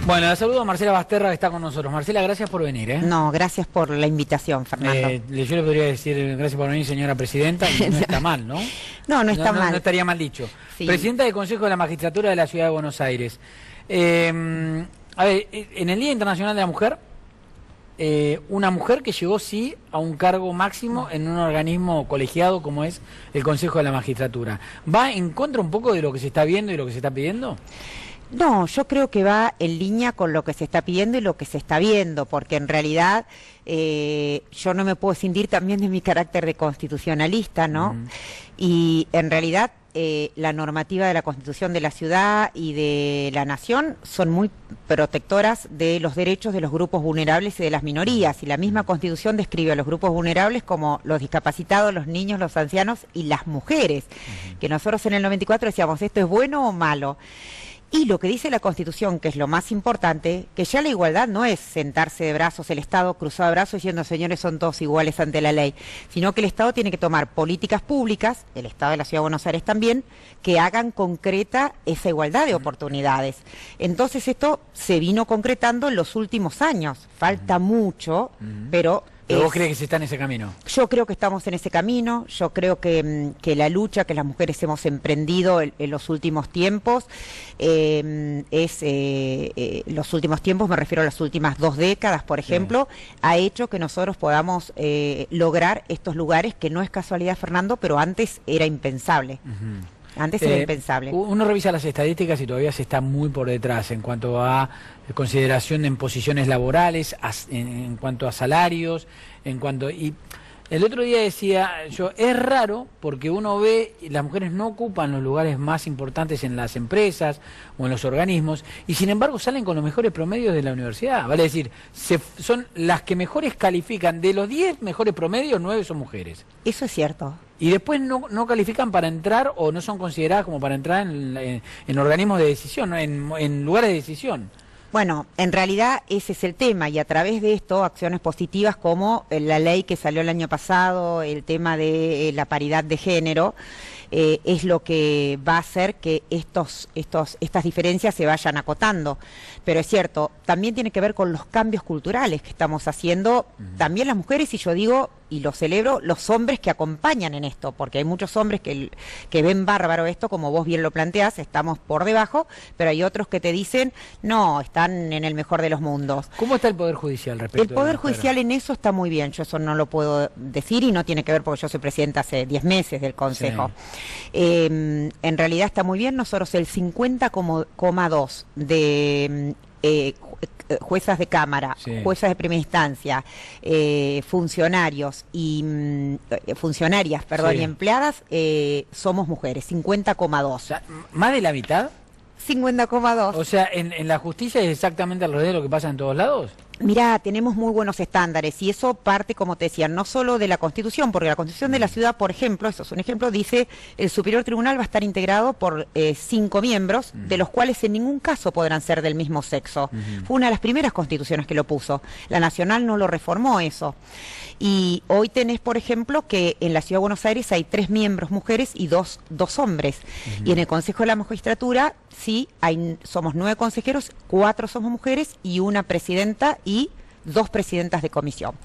Bueno, la saludo a Marcela Basterra, que está con nosotros. Marcela, gracias por venir, ¿eh? No, gracias por la invitación, Fernando. Yo le podría decir gracias por venir, señora presidenta, y no está mal, ¿no? No está mal. No estaría mal dicho. Sí. Presidenta del Consejo de la Magistratura de la Ciudad de Buenos Aires. A ver, en el Día Internacional de la Mujer, una mujer que llegó, sí, a un cargo máximo en un organismo colegiado como es el Consejo de la Magistratura. ¿Va en contra un poco de lo que se está viendo y lo que se está pidiendo? No, yo creo que va en línea con lo que se está pidiendo y lo que se está viendo, porque en realidad yo no me puedo escindir también de mi carácter de constitucionalista, ¿no? Y en realidad la normativa de la Constitución de la ciudad y de la nación son muy protectoras de los derechos de los grupos vulnerables y de las minorías, y la misma Constitución describe a los grupos vulnerables como los discapacitados, los niños, los ancianos y las mujeres, que nosotros en el 94 decíamos, ¿esto es bueno o malo? Y lo que dice la Constitución, que es lo más importante, que ya la igualdad no es sentarse de brazos, el Estado cruzado de brazos diciendo, señores, son todos iguales ante la ley, sino que el Estado tiene que tomar políticas públicas, el Estado de la Ciudad de Buenos Aires también, que hagan concreta esa igualdad de oportunidades. Entonces esto se vino concretando en los últimos años. Falta mucho, pero... ¿Pero vos crees que se está en ese camino? Yo creo que estamos en ese camino, yo creo que la lucha que las mujeres hemos emprendido en los últimos tiempos, los últimos tiempos, me refiero a las últimas 2 décadas, por ejemplo, ha hecho que nosotros podamos lograr estos lugares que no es casualidad, Fernando, pero antes era impensable. Antes era impensable. Uno revisa las estadísticas y todavía se está muy por detrás en cuanto a consideración en posiciones laborales, en cuanto a salarios, y el otro día decía yo, es raro porque uno ve, las mujeres no ocupan los lugares más importantes en las empresas o en los organismos, y sin embargo salen con los mejores promedios de la universidad, vale decir, son las que mejores califican, de los 10 mejores promedios, 9 son mujeres. Eso es cierto. Y después no califican para entrar o no son consideradas como para entrar en organismos de decisión, ¿no? en lugares de decisión. Bueno, en realidad ese es el tema, y a través de esto, acciones positivas como la ley que salió el año pasado, el tema de la paridad de género, es lo que va a hacer que estas diferencias se vayan acotando. Pero es cierto, también tiene que ver con los cambios culturales que estamos haciendo, también las mujeres, y yo digo, y lo celebro, los hombres que acompañan en esto, porque hay muchos hombres que ven bárbaro esto, como vos bien lo planteás, estamos por debajo, pero hay otros que te dicen, no, están en el mejor de los mundos. ¿Cómo está el Poder Judicial respecto El Poder Judicial en eso está muy bien, yo eso no lo puedo decir y no tiene que ver porque yo soy presidenta hace 10 meses del Consejo. Sí. En realidad está muy bien, nosotros el 50,2 de... juezas de cámara, juezas de primera instancia, funcionarios y funcionarias, y empleadas, somos mujeres, 50,2. O sea, ¿más de la mitad? 50,2. O sea, ¿en la justicia es exactamente al revés de lo que pasa en todos lados? Mirá, tenemos muy buenos estándares y eso parte, como te decía, no solo de la Constitución, porque la Constitución de la ciudad, por ejemplo, eso es un ejemplo, dice el Superior Tribunal va a estar integrado por 5 miembros, de los cuales en ningún caso podrán ser del mismo sexo. Fue una de las primeras constituciones que lo puso. La Nacional no lo reformó eso. Y hoy tenés, por ejemplo, que en la Ciudad de Buenos Aires hay 3 miembros mujeres y 2 hombres. Y en el Consejo de la Magistratura, sí, somos 9 consejeros, 4 somos mujeres y una presidenta y 2 presidentas de comisión.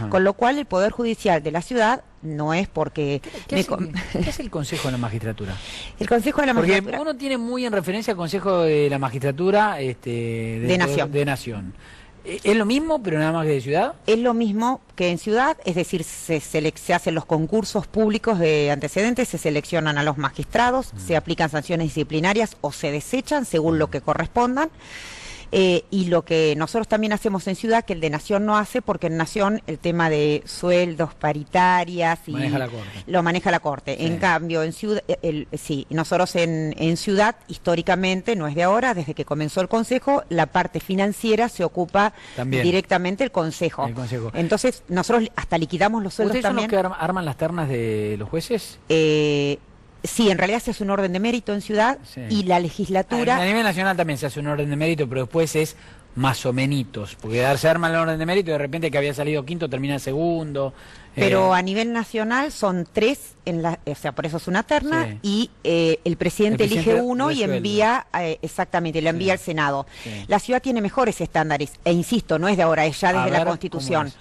Con lo cual el Poder Judicial de la ciudad no es porque... ¿Qué es el Consejo de la Magistratura? El Consejo de la Magistratura... Porque uno tiene muy en referencia al Consejo de la Magistratura de Nación. ¿Es lo mismo, pero nada más que de ciudad? Es lo mismo que en ciudad, es decir, se hacen los concursos públicos de antecedentes, se seleccionan a los magistrados, se aplican sanciones disciplinarias o se desechan según lo que correspondan. Y lo que nosotros también hacemos en ciudad, que el de Nación no hace, porque en Nación el tema de sueldos, paritarias, y lo maneja la Corte. Sí. En cambio, en ciudad, nosotros en ciudad, históricamente, no es de ahora, desde que comenzó el Consejo, la parte financiera se ocupa también directamente el Consejo. Entonces, nosotros hasta liquidamos los sueldos también. ¿Ustedes son los que arman las ternas de los jueces? Sí, en realidad se hace un orden de mérito en ciudad y la legislatura... A nivel nacional también se hace un orden de mérito, pero después es más o menitos, porque se arma el orden de mérito y de repente que había salido quinto termina segundo, Pero a nivel nacional son 3, o sea, por eso es una terna, y el presidente elige uno y envía, exactamente, lo envía al Senado. La ciudad tiene mejores estándares, e insisto, no es de ahora, es ya desde la Constitución.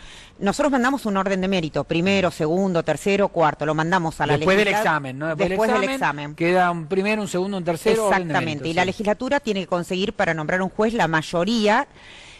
Nosotros mandamos un orden de mérito, primero, segundo, tercero, cuarto, lo mandamos a la legislatura. Después del examen, ¿no? Después del examen. Queda un primero, un segundo, un tercero. Exactamente, y la legislatura tiene que conseguir para nombrar un juez la mayoría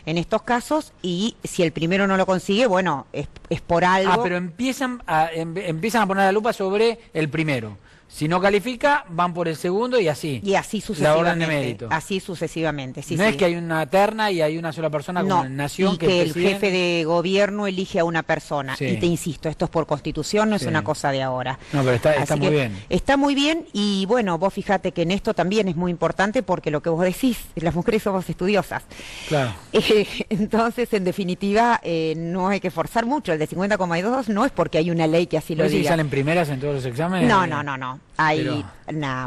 en estos casos, y si el primero no lo consigue, bueno, es por algo. Pero empiezan a poner la lupa sobre el primero. Si no califica, van por el segundo y así. Y así sucesivamente. La orden de mérito. Así sucesivamente, sí, no es que hay una terna y hay una sola persona como en Nación. Y que el jefe de gobierno elige a una persona. Y te insisto, esto es por Constitución, no es una cosa de ahora. No, pero está muy bien. Está muy bien, y bueno, vos fíjate que en esto también es muy importante, porque lo que vos decís, las mujeres somos estudiosas. Claro. Entonces, en definitiva, no hay que forzar mucho. El de 50,2 no es porque hay una ley que así lo diga. ¿Sí salen primeras en todos los exámenes? No.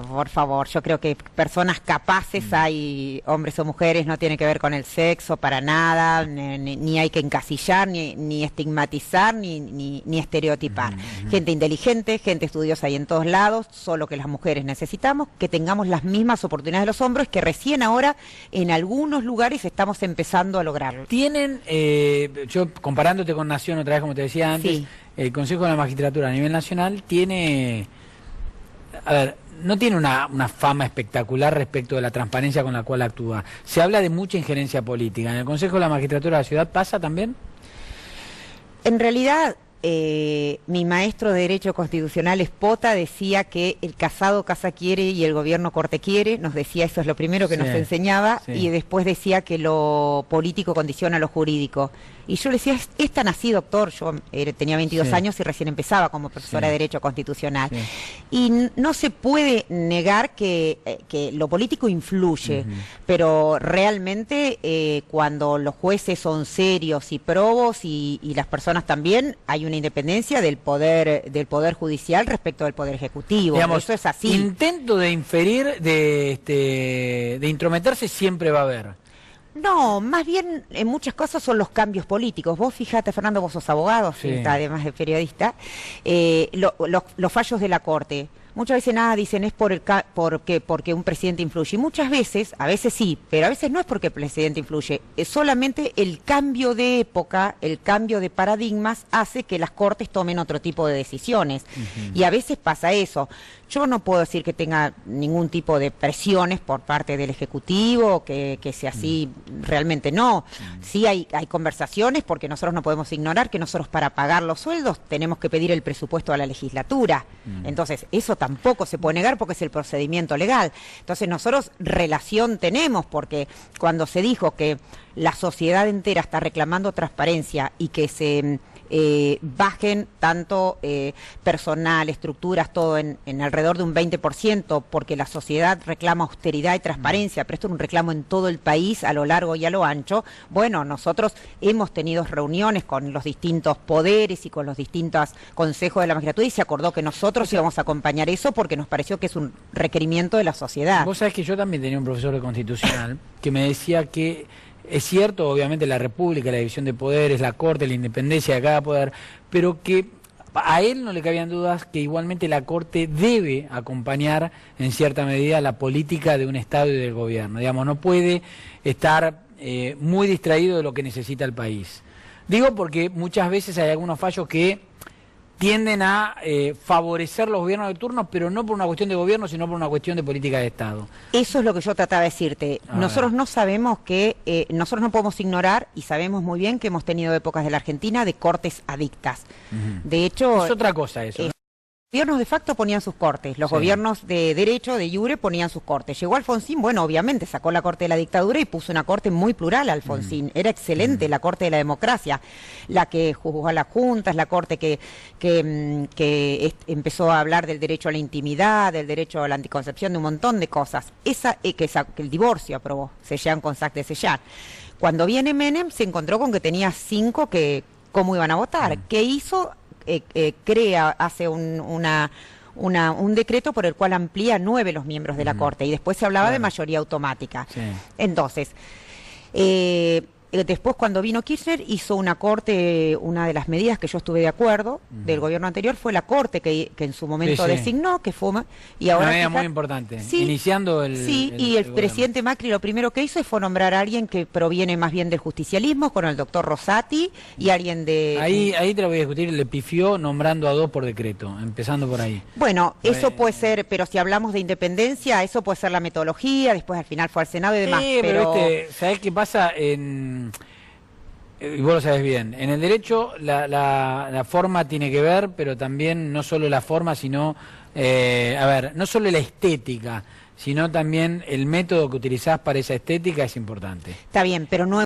Por favor, yo creo que personas capaces hay, hombres o mujeres, no tiene que ver con el sexo para nada, ni hay que encasillar, ni estigmatizar, ni estereotipar. Gente inteligente, gente estudiosa hay en todos lados, solo que las mujeres necesitamos que tengamos las mismas oportunidades de los hombres, que recién ahora en algunos lugares estamos empezando a lograrlo. Tienen, yo comparándote con Nación otra vez, como te decía antes, el Consejo de la Magistratura a nivel nacional tiene... A ver, no tiene una fama espectacular respecto de la transparencia con la cual actúa. Se habla de mucha injerencia política. ¿En el Consejo de la Magistratura de la Ciudad pasa también? En realidad, mi maestro de Derecho Constitucional, Espota, decía que el casado casa quiere y el gobierno corte quiere. Nos decía, eso es lo primero que nos enseñaba, y después decía que lo político condiciona lo jurídico. Y yo le decía, es tan así, doctor. Yo tenía 22 años y recién empezaba como profesora de Derecho Constitucional. Y no se puede negar que lo político influye, pero realmente cuando los jueces son serios y probos, y las personas también, hay una independencia del poder judicial respecto del poder ejecutivo. Digamos, eso es así. Intento de inferir, de intrometerse siempre va a haber. No, más bien en muchas cosas son los cambios políticos. Vos fíjate, Fernando, vos sos abogado, además de periodista, los fallos de la Corte. Muchas veces dicen es porque un presidente influye. Y muchas veces, a veces sí, pero a veces no es porque el presidente influye. Es solamente el cambio de época, el cambio de paradigmas hace que las Cortes tomen otro tipo de decisiones. Y a veces pasa eso. Yo no puedo decir que tenga ningún tipo de presiones por parte del Ejecutivo, que sea así, realmente no. Sí hay conversaciones, porque nosotros no podemos ignorar que nosotros para pagar los sueldos tenemos que pedir el presupuesto a la legislatura. Entonces, eso tampoco se puede negar porque es el procedimiento legal. Entonces, nosotros relación tenemos, porque cuando se dijo que la sociedad entera está reclamando transparencia y que se bajen tanto personal, estructuras, todo en alrededor de un 20%, porque la sociedad reclama austeridad y transparencia, pero esto es un reclamo en todo el país, a lo largo y a lo ancho. Bueno, nosotros hemos tenido reuniones con los distintos poderes y con los distintos consejos de la magistratura, y se acordó que nosotros íbamos a acompañar eso porque nos pareció que es un requerimiento de la sociedad. Vos sabés que yo también tenía un profesor de Constitucional que me decía que es cierto, obviamente, la República, la división de poderes, la Corte, la independencia de cada poder, pero que a él no le cabían dudas que igualmente la Corte debe acompañar en cierta medida la política de un Estado y del gobierno. Digamos, no puede estar muy distraído de lo que necesita el país. Digo porque muchas veces hay algunos fallos que tienden a favorecer los gobiernos de turno, pero no por una cuestión de gobierno, sino por una cuestión de política de Estado. Eso es lo que yo trataba de decirte. Nosotros no sabemos nosotros no podemos ignorar, y sabemos muy bien que hemos tenido épocas de la Argentina de cortes adictas. De hecho... Es otra cosa eso, ¿no? Los gobiernos de facto ponían sus cortes, los gobiernos de derecho, de iure, ponían sus cortes. Llegó Alfonsín, bueno, obviamente sacó la corte de la dictadura y puso una corte muy plural, Alfonsín. Era excelente la corte de la democracia, la que juzgó a las juntas, la corte que empezó a hablar del derecho a la intimidad, del derecho a la anticoncepción, de un montón de cosas. Que el divorcio aprobó, Seyán con Sac de Seyán. Cuando viene Menem se encontró con que tenía 5 que cómo iban a votar. ¿Qué hizo? Hace un decreto por el cual amplía 9 los miembros de la Corte, y después se hablaba de mayoría automática. Entonces, después cuando vino Kirchner hizo una corte, una de las medidas que yo estuve de acuerdo del gobierno anterior fue la corte que en su momento designó, que fue, y ahora una medida muy importante, sí, iniciando el y el presidente Macri lo primero que hizo fue nombrar a alguien que proviene más bien del justicialismo, con el doctor Rosati, y alguien de... Ahí te lo voy a discutir, le pifió nombrando a 2 por decreto, empezando por ahí. Bueno, eso puede ser, pero si hablamos de independencia, eso puede ser la metodología, después al final fue al Senado y demás, pero... ¿Sabés qué pasa? Y vos lo sabés bien, en el derecho la forma tiene que ver, pero también no solo la forma, sino, no solo la estética, sino también el método que utilizás para esa estética es importante. Está bien, pero no